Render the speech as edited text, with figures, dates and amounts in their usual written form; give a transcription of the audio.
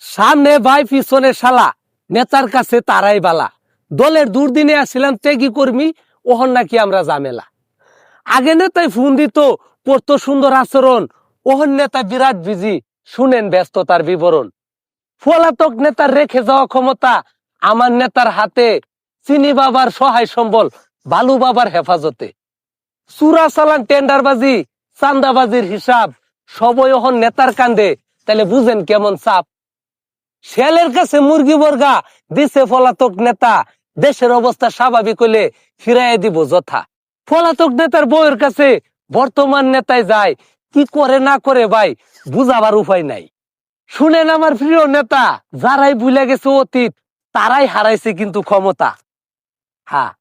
সামনে ভাই পিছনে শালা, নেতার কাছে তারাই বালা। দলের দুর্দিনে আসছিলাম ত্যাগী কর্মী, ওহন নাকি আমরা জামেলা। আগে নেতায় ফোন দিত, করতো সুন্দর আচরণ, ওহন নেতা বিরাট বিজি, শুনেন ব্যস্ততার বিবরণ। পলাতক নেতার রেখে যাওয়া ক্ষমতা আমার নেতার হাতে, চিনি বাবার সহায় সম্বল, বালু বাবার হেফাজতে। চুরা চালান টেন্ডারবাজি, চান্দাবাজির হিসাব, সবই ওহন নেতার কান্দে, তাহলে বুঝেন কেমন চাপ। শেলের কাছে মুরগি বর্গা দিছে পলাতক নেতা, দেশের অবস্থা স্বাভাবিক হইলে ফিরাই দিব যথা। পলাতক নেতার বউয়ের কাছে বর্তমান নেতায় যায়, কি করে না করে ভাই বুঝাবার উপায় নাই। শুনেন আমার প্রিয় নেতা, যারাই ভুলে গেছে অতীত, তারাই হারাইছে কিন্তু ক্ষমতা। হ্যাঁ,